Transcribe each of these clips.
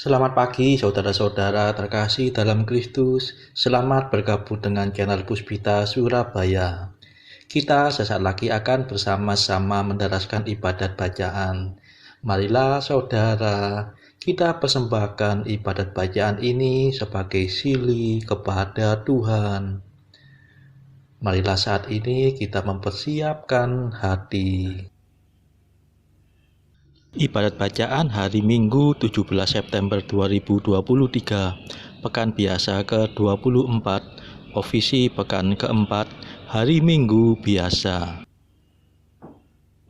Selamat pagi saudara-saudara terkasih dalam Kristus. Selamat bergabung dengan channel Puspita Surabaya. Kita sesaat lagi akan bersama-sama mendaraskan ibadat bacaan. Marilah saudara, kita persembahkan ibadat bacaan ini sebagai sili kepada Tuhan. Marilah saat ini kita mempersiapkan hati. Ibadat bacaan hari Minggu 17 September 2023, Pekan Biasa ke-24, Ofisi Pekan keempat, Hari Minggu Biasa.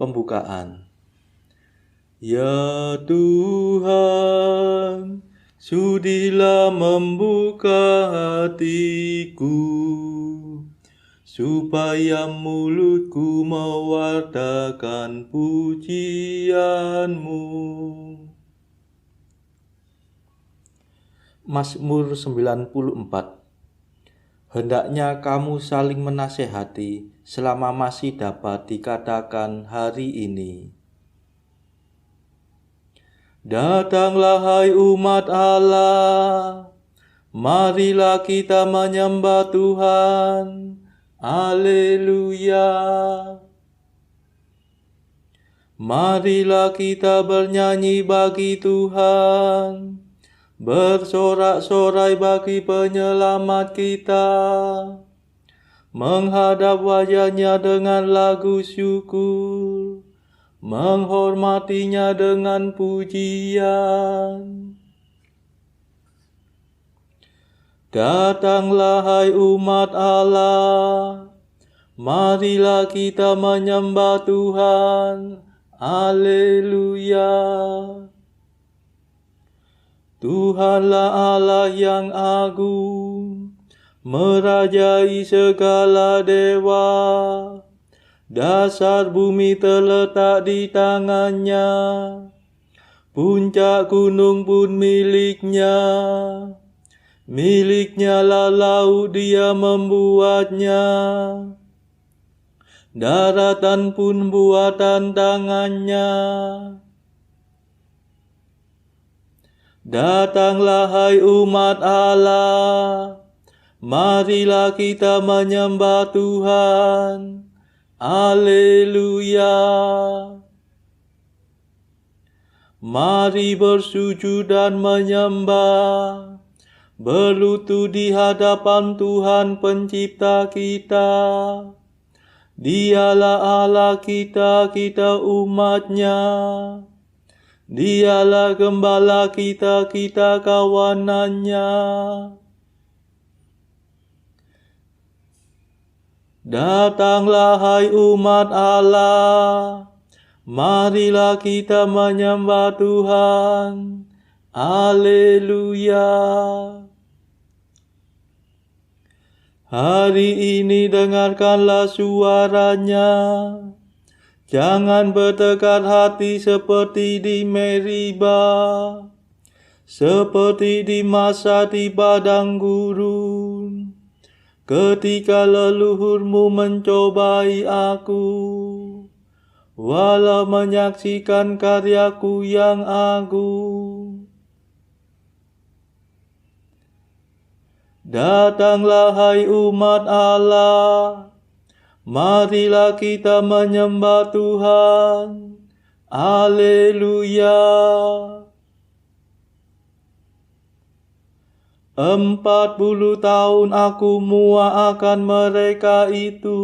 Pembukaan. Ya Tuhan, sudilah membuka hatiku, supaya mulutku mewartakan pujian-Mu. Mazmur 94. Hendaknya kamu saling menasehati selama masih dapat dikatakan hari ini. Datanglah hai umat Allah, marilah kita menyembah Tuhan. Haleluya. Marilah kita bernyanyi bagi Tuhan, bersorak-sorai bagi penyelamat kita, menghadap wajahnya dengan lagu syukur, menghormatinya dengan pujian. Datanglah hai umat Allah, marilah kita menyembah Tuhan. Haleluya. Tuhanlah Allah yang agung, merajai segala dewa. Dasar bumi terletak di tangannya, puncak gunung pun miliknya. Miliknya lah laut, dia membuatnya. Daratan pun buatan tangannya. Datanglah hai umat Allah, marilah kita menyembah Tuhan. Haleluya. Mari bersujud dan menyembah, berlutut di hadapan Tuhan pencipta kita. Dialah Allah kita, kita umatnya. Dialah gembala kita, kita kawanannya. Datanglah hai umat Allah, marilah kita menyembah Tuhan. Haleluya. Hari ini dengarkanlah suaranya. Jangan bertekad hati seperti di Meriba, seperti di masa di padang gurun, ketika leluhurmu mencobai aku, walau menyaksikan karyaku yang agung. Datanglah hai umat Allah, marilah kita menyembah Tuhan. Haleluya. 40 tahun aku muak akan mereka itu.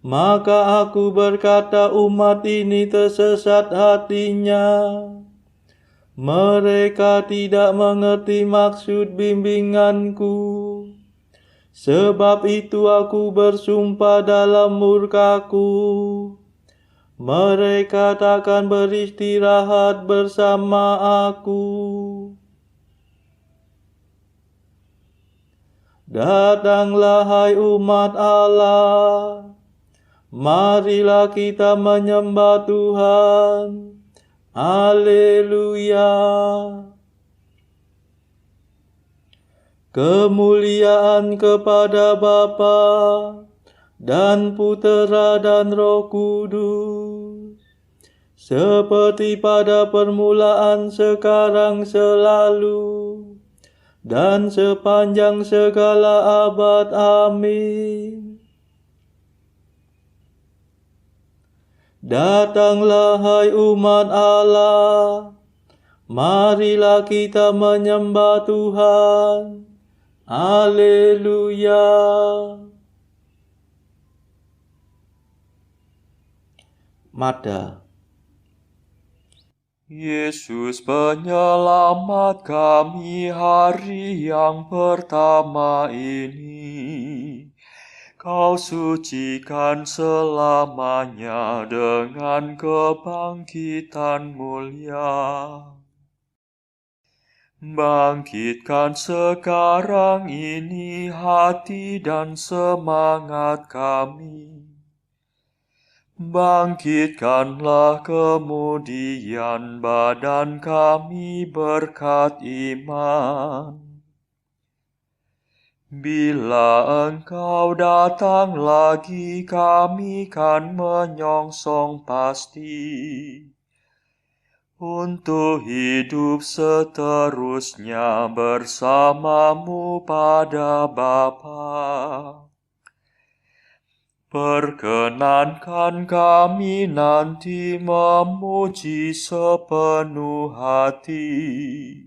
Maka aku berkata, umat ini tersesat hatinya. Mereka tidak mengerti maksud bimbinganku. Sebab itu aku bersumpah dalam murkaku, mereka takkan beristirahat bersama aku. Datanglah hai umat Allah, marilah kita menyembah Tuhan. Haleluya. Kemuliaan kepada Bapa dan Putera dan Roh Kudus, seperti pada permulaan, sekarang, selalu, dan sepanjang segala abad. Amin. Datanglah hai umat Allah, marilah kita menyembah Tuhan. Haleluya. Mada. Yesus penyelamat kami hari yang pertama ini. Kau sucikan selamanya dengan kebangkitan mulia. Bangkitkan sekarang ini hati dan semangat kami. Bangkitkanlah kemudian badan kami berkat iman. Bila Engkau datang lagi, kami kan menyongsong pasti untuk hidup seterusnya bersamamu pada Bapa. Perkenankan kami nanti memuji sepenuh hati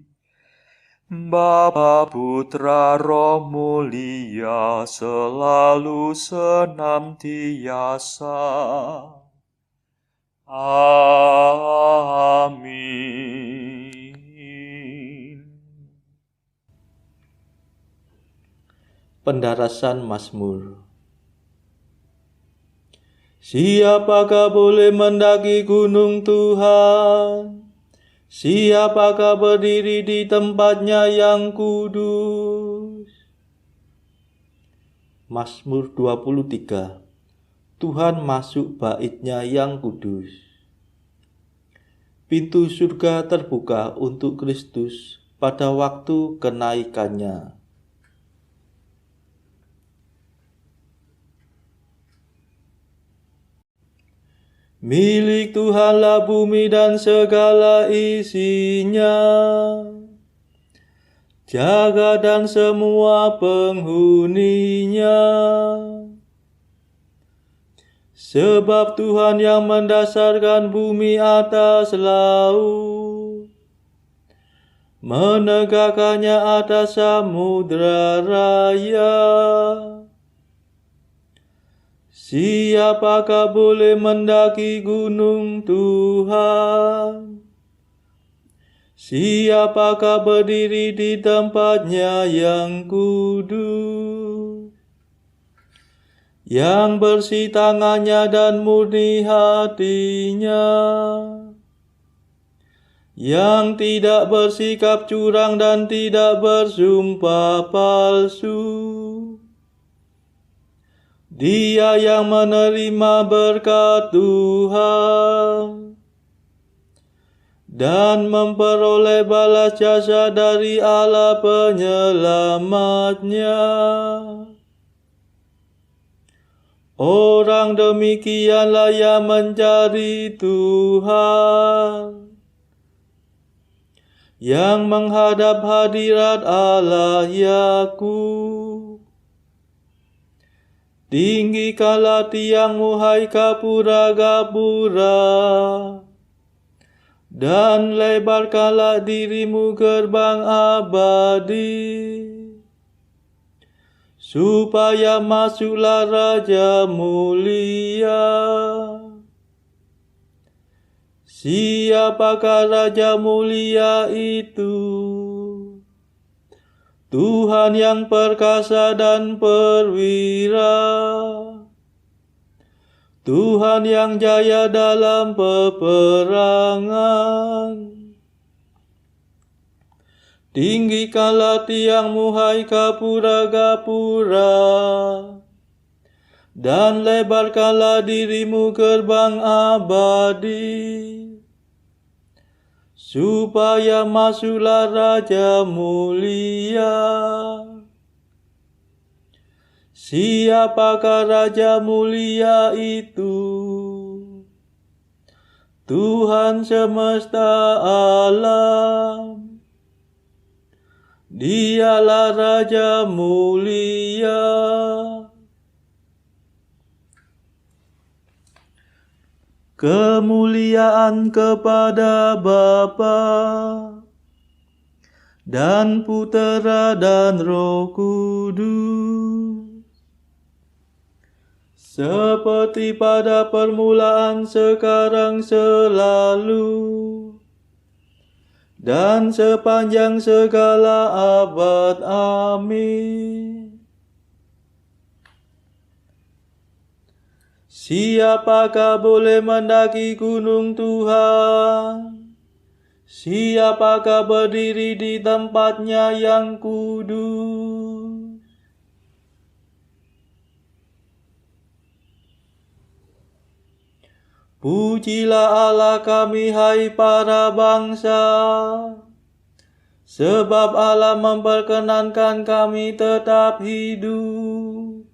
Bapa, Putra, Roh Mulia, selalu senantiasa. Amin. Pendarasan Mazmur. Siapakah boleh mendaki gunung Tuhan? Siapakah berdiri di tempatnya yang kudus? Mazmur 23. Tuhan masuk bait-Nya yang kudus. Pintu surga terbuka untuk Kristus pada waktu kenaikannya. Milik Tuhanlah bumi dan segala isinya, jagat dan semua penghuninya. Sebab Tuhan yang mendasarkan bumi atas laut, menegakkannya atas samudra raya. Siapakah boleh mendaki gunung Tuhan? Siapakah berdiri di tempatnya yang kudus? Yang bersih tangannya dan murni hatinya, yang tidak bersikap curang dan tidak bersumpah palsu. Dia yang menerima berkat Tuhan dan memperoleh balas jasa dari Allah penyelamatnya. Orang demikianlah yang mencari Tuhan, yang menghadap hadirat Allah Yakub. Tinggikanlah tiangmu hai gapura-gapura, dan lebarkanlah dirimu gerbang abadi, supaya masuklah Raja mulia. Siapakah Raja mulia itu? Tuhan yang perkasa dan perwira, Tuhan yang jaya dalam peperangan. Tinggikanlah tiangmu hai gapura-gapura, dan lebarkanlah dirimu gerbang abadi, supaya masuklah Raja mulia. Siapakah Raja mulia itu? Tuhan semesta alam, Dialah Raja mulia. Kemuliaan kepada Bapa dan Putera dan Roh Kudus, seperti pada permulaan, sekarang, selalu, dan sepanjang segala abad. Amin. Siapakah boleh mendaki gunung Tuhan? Siapakah berdiri di tempatnya yang kudus? Pujilah Allah kami, hai para bangsa, sebab Allah memperkenankan kami tetap hidup.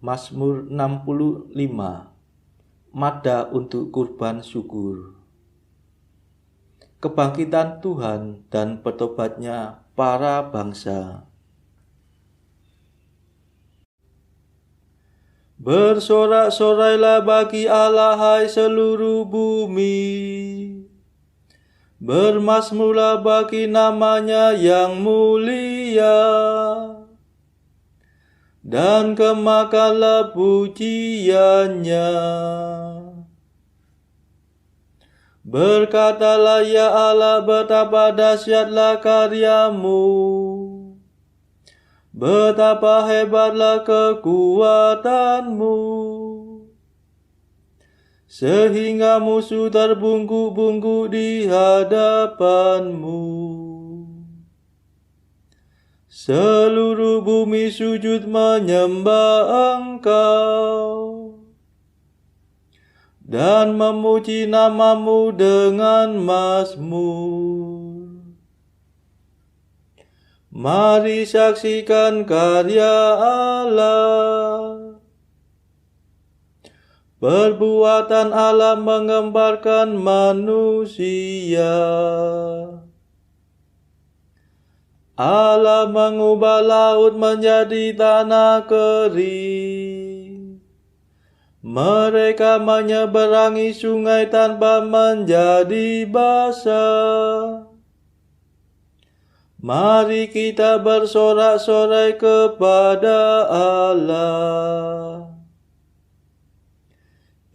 Mazmur 65. Mada untuk kurban syukur. Kebangkitan Tuhan dan bertobatnya para bangsa. Bersorak-sorailah bagi Allah, hai seluruh bumi. Bermazmurlah bagi namanya yang mulia, dan kemakanlah pujiannya. Berkatalah, ya Allah, betapa dahsyatlah karyamu, betapa hebatlah kekuatanmu, sehingga musuh terbungkuk-bungkuk di hadapanmu. Seluruh bumi sujud menyembah Engkau dan memuji namamu dengan mazmur. Mari saksikan karya Allah. Perbuatan Allah menggemparkan manusia. Allah mengubah laut menjadi tanah kering. Mereka menyeberangi sungai tanpa menjadi basah. Mari kita bersorak-sorai kepada Allah.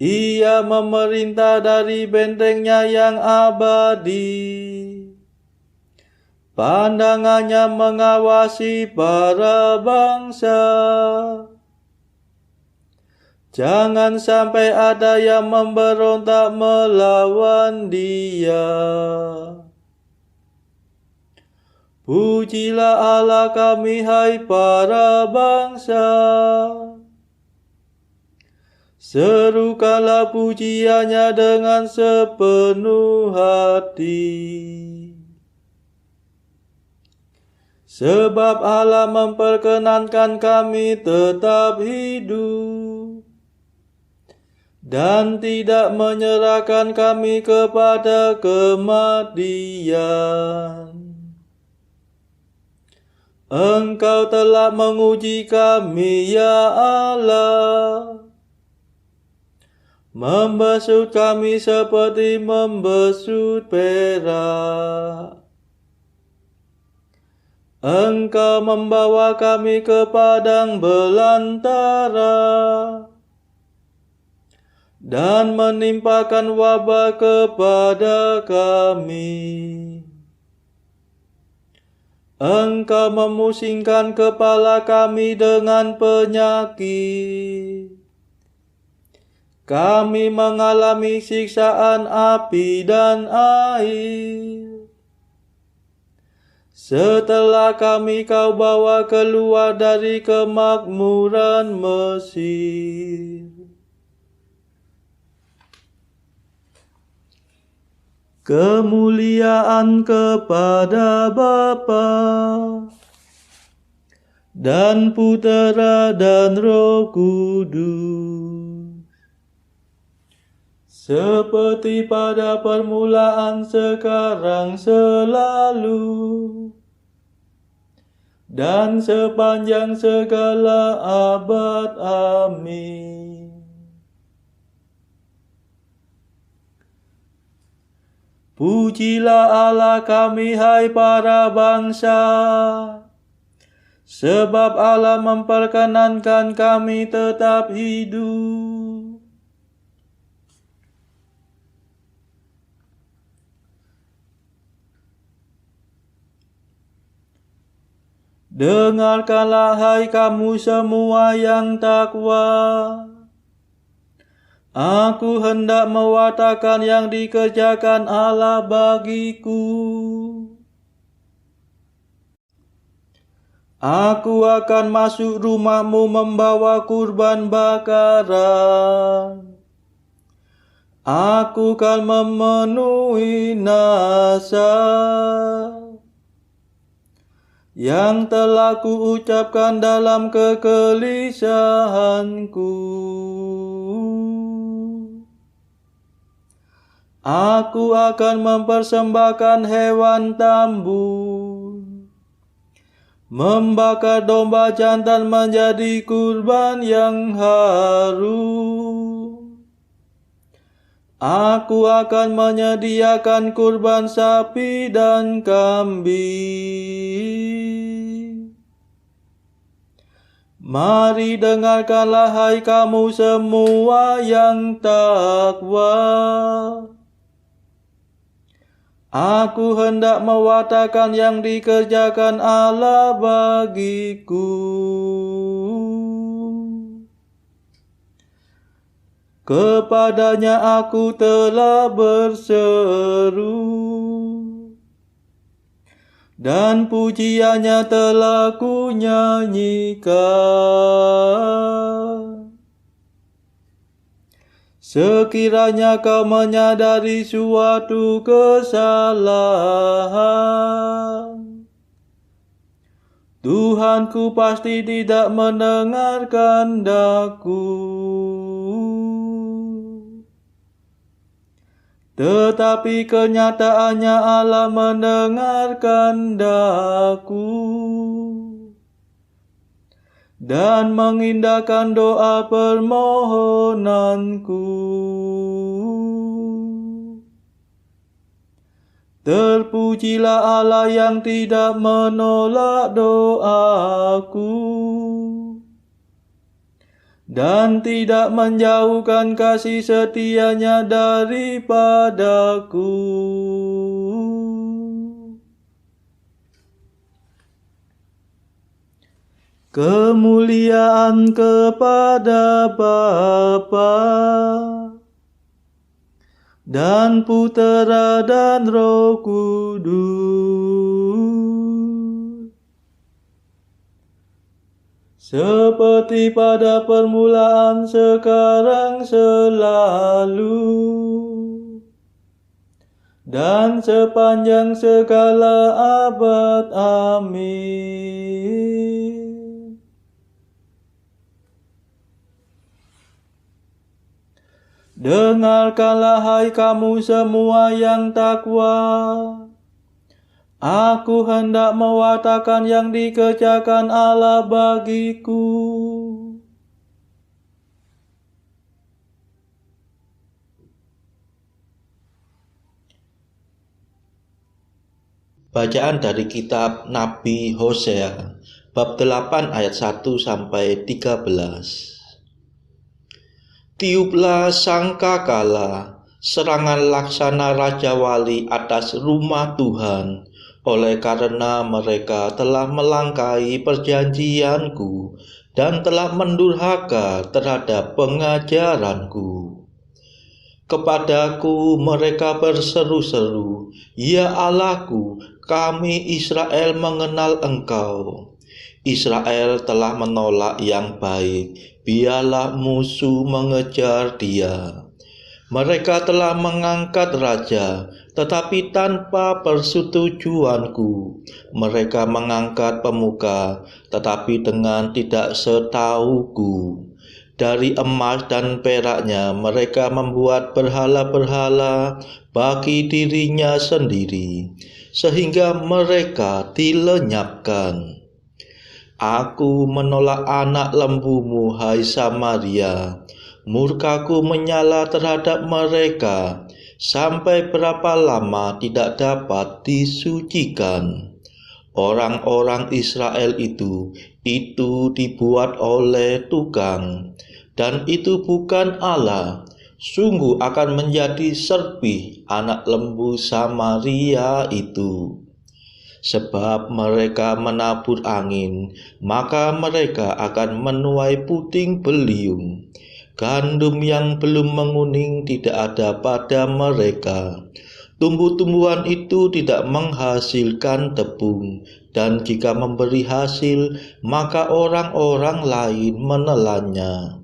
Ia memerintah dari bentengnya yang abadi. Pandangannya mengawasi para bangsa. Jangan sampai ada yang memberontak melawan Dia. Pujilah Allah kami, hai para bangsa. Serukanlah pujiannya dengan sepenuh hati. Sebab Allah memperkenankan kami tetap hidup dan tidak menyerahkan kami kepada kematian. Engkau telah menguji kami, ya Allah, membesut kami seperti membesut perak. Engkau membawa kami ke padang belantara dan menimpakan wabah kepada kami. Engkau memusingkan kepala kami dengan penyakit. Kami mengalami siksaan api dan air. Setelah kami Kau bawa keluar dari kemakmuran Mesir. Kemuliaan kepada Bapa dan Putera dan Roh Kudus, seperti pada permulaan, sekarang, selalu, dan sepanjang segala abad. Amin. Pujilah Allah kami, hai para bangsa, sebab Allah memperkenankan kami tetap hidup. Dengarkanlah, hai kamu semua yang takwa. Aku hendak mewartakan yang dikerjakan Allah bagiku. Aku akan masuk rumahmu membawa kurban bakaran. Aku akan memenuhi nazar yang telah kuucapkan dalam kegelisahanku. Aku akan mempersembahkan hewan tambun, membakar domba jantan menjadi kurban yang harum. Aku akan menyediakan kurban sapi dan kambing. Mari dengarkanlah, hai kamu semua yang takwa. Aku hendak mewartakan yang dikerjakan Allah bagiku. Kepadanya aku telah berseru, dan pujiannya telah kunyanyikan. Sekiranya kau menyadari suatu kesalahan, Tuhanku pasti tidak mendengarkan daku. Tetapi kenyataannya Allah mendengarkan daku dan mengindahkan doa permohonanku. Terpujilah Allah yang tidak menolak doaku dan tidak menjauhkan kasih setianya daripadaku. Kemuliaan kepada Bapa dan Putera dan Roh Kudus, seperti pada permulaan, sekarang, selalu, dan sepanjang segala abad. Amin. Dengarkanlah, hai kamu semua yang takwa. Aku hendak mewartakan yang dikerjakan Allah bagiku. Bacaan dari kitab Nabi Hosea, bab 8 ayat 1 sampai 13. Tiuplah sangkakala, serangan laksana Raja Wali atas rumah Tuhan, oleh karena mereka telah melangkahi perjanjianku dan telah mendurhaka terhadap pengajaranku. Kepadaku mereka berseru-seru, "Ya Allahku, kami Israel mengenal Engkau." Israel telah menolak yang baik, biarlah musuh mengejar dia. Mereka telah mengangkat raja, tetapi tanpa persetujuanku. Mereka mengangkat pemuka, tetapi dengan tidak setahuku. Dari emas dan peraknya mereka membuat berhala-berhala bagi dirinya sendiri, sehingga mereka dilenyapkan. Aku menolak anak lembumu, hai Samaria. Murkaku menyala terhadap mereka, sampai berapa lama tidak dapat disucikan. Orang-orang Israel itu dibuat oleh tukang, dan itu bukan Allah. Sungguh akan menjadi serpih anak lembu Samaria itu. Sebab mereka menabur angin, maka mereka akan menuai puting beliung. Gandum yang belum menguning tidak ada pada mereka. Tumbuh-tumbuhan itu tidak menghasilkan tepung, dan jika memberi hasil, maka orang-orang lain menelannya.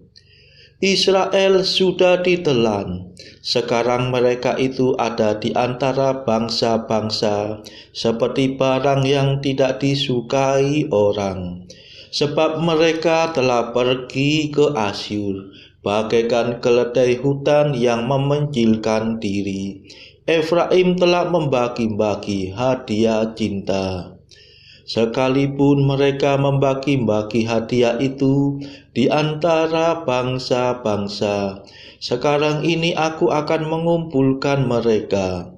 Israel sudah ditelan. Sekarang mereka itu ada di antara bangsa-bangsa, seperti barang yang tidak disukai orang. Sebab mereka telah pergi ke Asyur, bagaikan keledai hutan yang memencilkan diri. Efraim telah membagi-bagi hadiah cinta. Sekalipun mereka membagi-bagi hadiah itu di antara bangsa-bangsa, sekarang ini aku akan mengumpulkan mereka,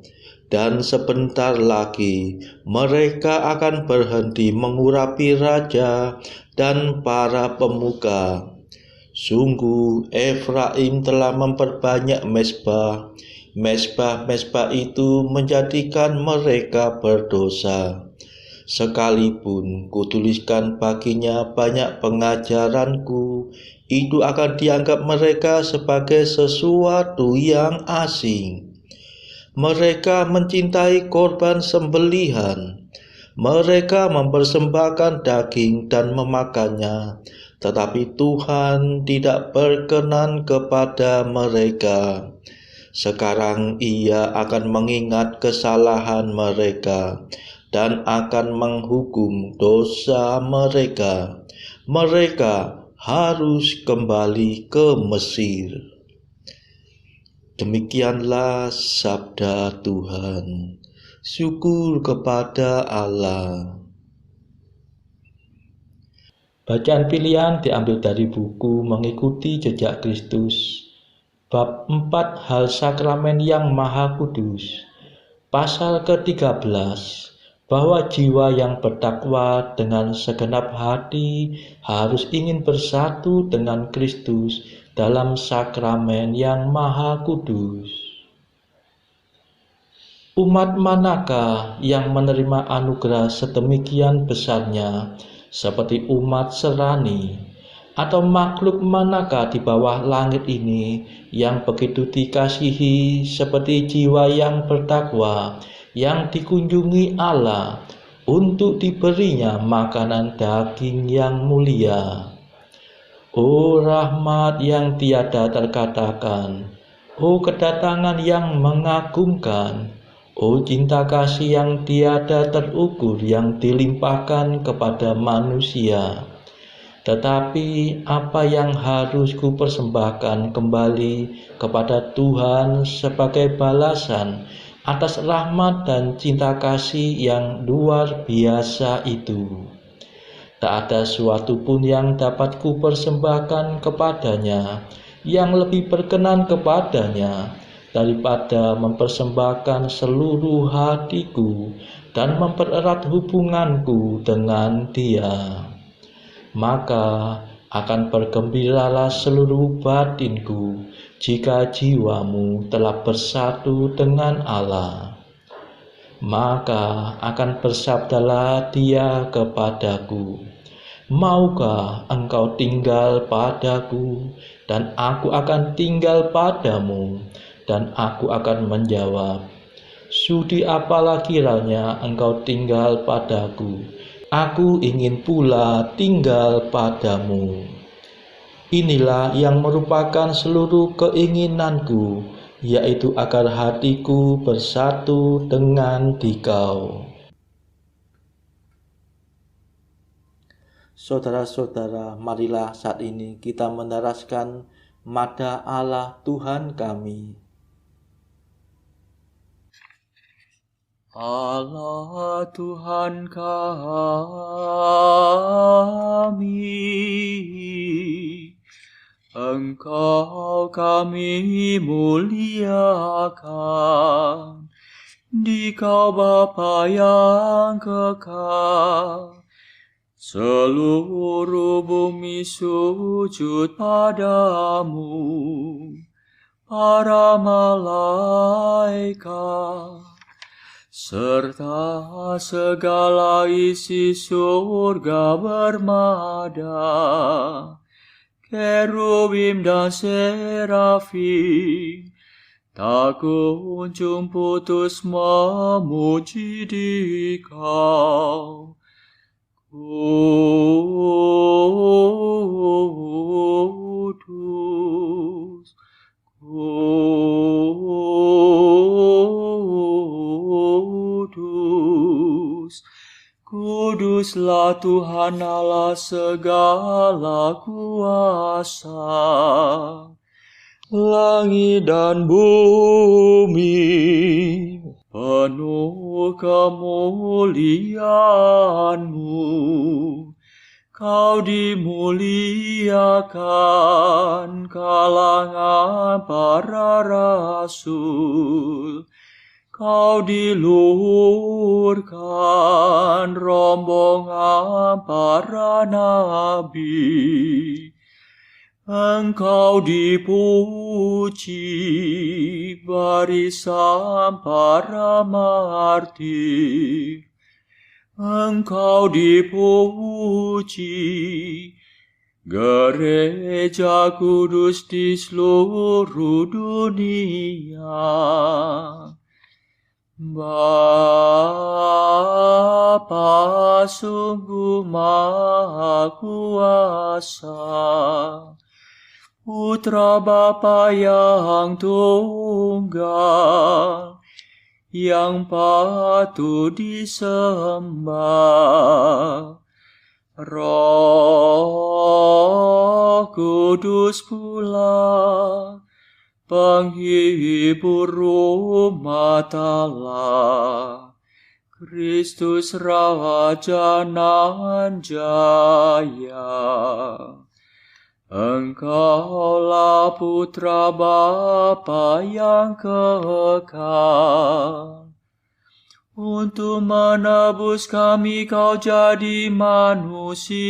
dan sebentar lagi mereka akan berhenti mengurapi raja dan para pemuka. Sungguh Efraim telah memperbanyak mezbah. Mezbah-mezbah itu menjadikan mereka berdosa. Sekalipun kutuliskan baginya banyak pengajaranku, itu akan dianggap mereka sebagai sesuatu yang asing. Mereka mencintai korban sembelihan. Mereka mempersembahkan daging dan memakannya, tetapi Tuhan tidak berkenan kepada mereka. Sekarang Ia akan mengingat kesalahan mereka dan akan menghukum dosa mereka. Mereka harus kembali ke Mesir. Demikianlah sabda Tuhan. Syukur kepada Allah. Bacaan pilihan diambil dari buku Mengikuti Jejak Kristus, bab 4 Hal Sakramen yang Maha Kudus, pasal ke-13, bahwa jiwa yang bertakwa dengan segenap hati harus ingin bersatu dengan Kristus dalam sakramen yang Maha Kudus. Umat manakah yang menerima anugerah sedemikian besarnya, seperti umat serani, atau makhluk manakah di bawah langit ini yang begitu dikasihi seperti jiwa yang bertakwa, yang dikunjungi Allah untuk diberinya makanan daging yang mulia. O rahmat yang tiada terkatakan, o kedatangan yang mengagumkan, o cinta kasih yang tiada terukur yang dilimpahkan kepada manusia. Tetapi apa yang harus kupersembahkan kembali kepada Tuhan sebagai balasan atas rahmat dan cinta kasih yang luar biasa itu? Tak ada suatu pun yang dapat kupersembahkan kepadanya yang lebih berkenan kepadanya daripada mempersembahkan seluruh hatiku dan mempererat hubunganku dengan Dia. Maka akan bergembiralah seluruh batinku jika jiwamu telah bersatu dengan Allah. Maka akan bersabdalah Dia kepadaku, maukah engkau tinggal padaku, dan aku akan tinggal padamu, dan aku akan menjawab, sudi apalah kiranya engkau tinggal padaku, aku ingin pula tinggal padamu. Inilah yang merupakan seluruh keinginanku yaitu agar hatiku bersatu dengan Dikau. Saudara-saudara, marilah saat ini kita mendaraskan Mada Allah Tuhan kami. Allah Tuhan kami, Engkau kami muliakan, Dikau Bapa yang kekal. Seluruh bumi sujud padamu, para malaikat, serta segala isi surga bermada, kerubim dan serafim, tak kunjung putus memuji Dikau. Kudus, kudus, kuduslah Tuhan Allah segala kuasa. Langit dan bumi penuh kemuliaan-Mu. Kau dimuliakan kalangan para rasul. Kau diluhurkan rombongan para nabi. Engkau dipuji barisan para martir. Engkau dipuji gereja kudus di seluruh dunia. Bapa sungguh Maha Kuasa, Putra Bapa yang tunggal, yang patut disembah. Roh Kudus pula, penghibur umat Allah, Kristus Raja nan jaya. Engkaulah Putra Bapa yang kekal. Untuk menebus kami Kau jadi manusia.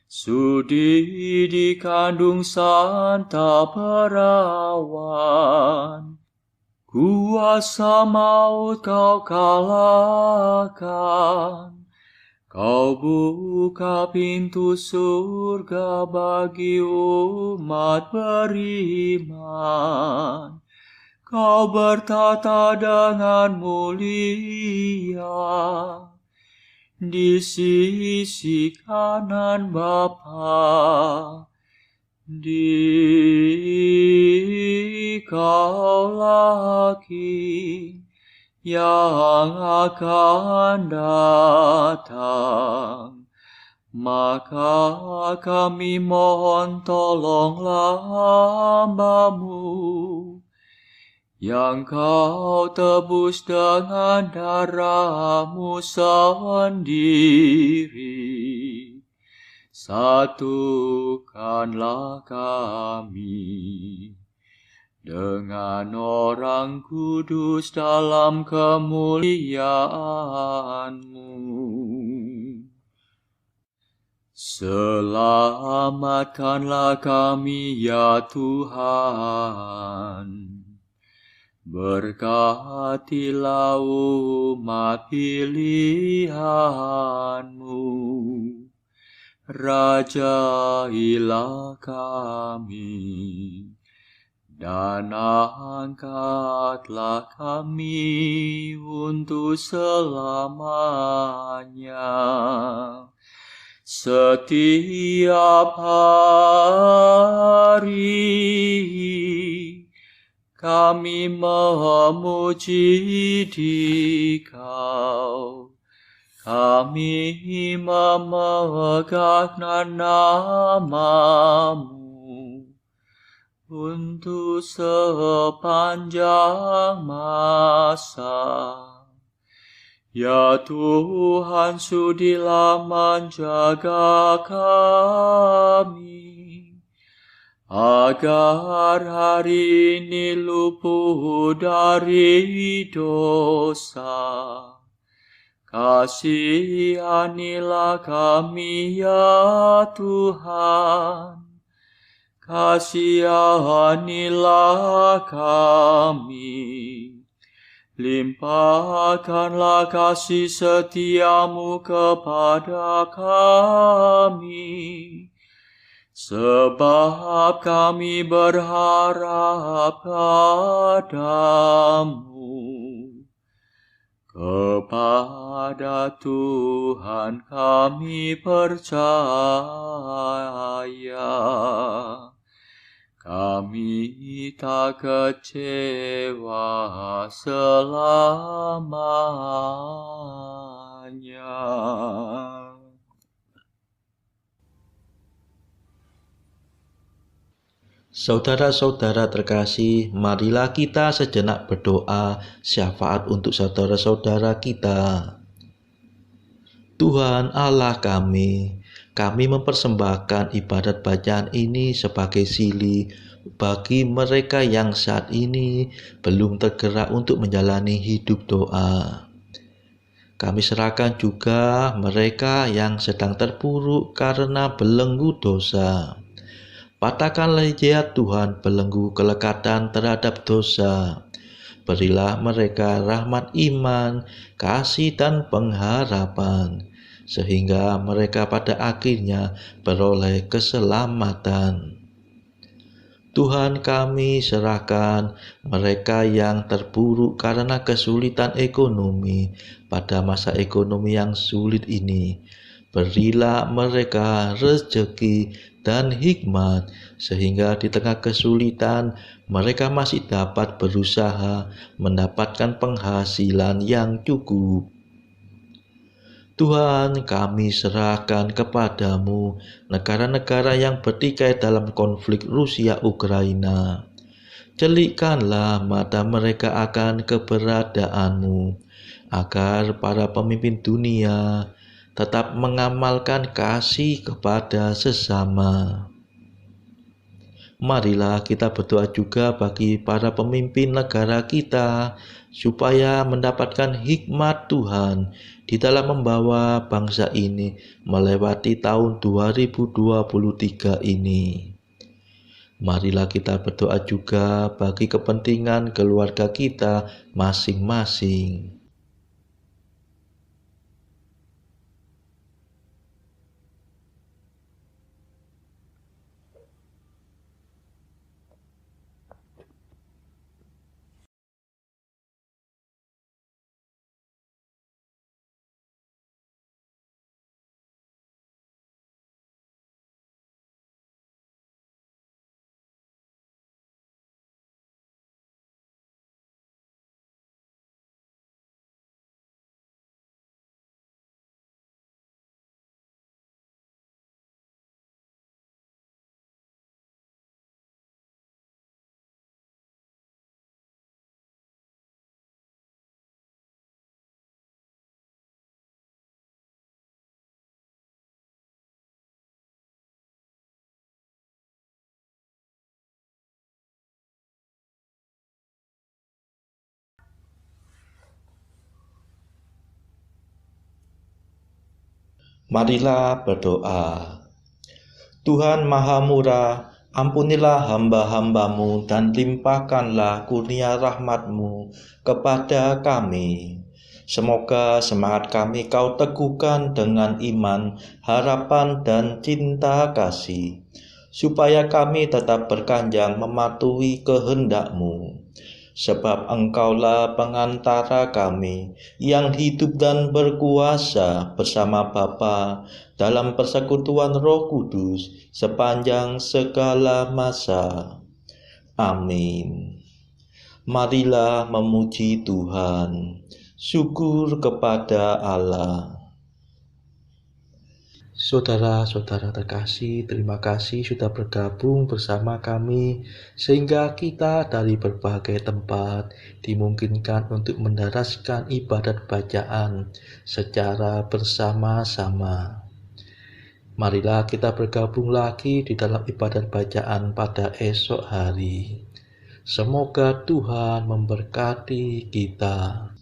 Sudi dikandung Santa Perawan. Kuasa maut Kau kalahkan. Kau buka pintu surga bagi umat beriman. Kau bertata dengan mulia di sisi kanan Bapa. Dikaulah King yang akan datang. Maka kami mohon tolonglah hamba-Mu yang Kau tebus dengan darah-Mu sendiri. Satukanlah kami dengan orang kudus dalam kemuliaan-Mu. Selamatkanlah kami ya Tuhan. Berkatilah umat pilihan-Mu. Rajailah kami. Dan angkatlah kami untuk selamanya. setiap hari. Kami memuji Dikau, kami memegahkan nama-Mu untuk sepanjang masa. Ya Tuhan, sudilah menjaga kami, agar hari ini luput dari dosa. Kasihanilah kami ya Tuhan, kasihanilah kami. Limpahkanlah kasih setia-Mu kepada kami, sebab kami berharap padamu. Kepada Tuhan kami percaya, kami tak kecewa selamanya. Saudara-saudara terkasih, marilah kita sejenak berdoa syafaat untuk saudara-saudara kita. Tuhan Allah kami mempersembahkan ibadat bacaan ini sebagai sili bagi mereka yang saat ini belum tergerak untuk menjalani hidup doa. Kami serahkan juga mereka yang sedang terpuruk karena belenggu dosa. Patahkanlah ya Tuhan belenggu kelekatan terhadap dosa. Berilah mereka rahmat iman, kasih dan pengharapan, sehingga mereka pada akhirnya beroleh keselamatan. Tuhan, kami serahkan mereka yang terpuruk karena kesulitan ekonomi pada masa ekonomi yang sulit ini. Berilah mereka rezeki dan hikmat, sehingga di tengah kesulitan mereka masih dapat berusaha mendapatkan penghasilan yang cukup. Tuhan, kami serahkan kepadamu negara-negara yang bertikai dalam konflik Rusia-Ukraina. Celikkanlah mata mereka akan keberadaanmu, agar para pemimpin dunia tetap mengamalkan kasih kepada sesama. Marilah kita berdoa juga bagi para pemimpin negara kita, supaya mendapatkan hikmat Tuhan di dalam membawa bangsa ini melewati tahun 2023 ini. Marilah kita berdoa juga bagi kepentingan keluarga kita masing-masing. Marilah berdoa. Tuhan Maha Murah, ampunilah hamba-hamba-Mu dan limpahkanlah kurnia rahmat-Mu kepada kami. Semoga semangat kami Kau teguhkan dengan iman, harapan, dan cinta kasih, supaya kami tetap berkanjang mematuhi kehendak-Mu. sebab Engkaulah pengantara kami yang hidup dan berkuasa bersama Bapa dalam persekutuan Roh Kudus sepanjang segala masa. Amin. Marilah memuji Tuhan. Syukur kepada Allah. Saudara-saudara terkasih, terima kasih sudah bergabung bersama kami sehingga kita dari berbagai tempat dimungkinkan untuk mendaraskan ibadat bacaan secara bersama-sama. Marilah kita bergabung lagi di dalam ibadat bacaan pada esok hari. Semoga Tuhan memberkati kita.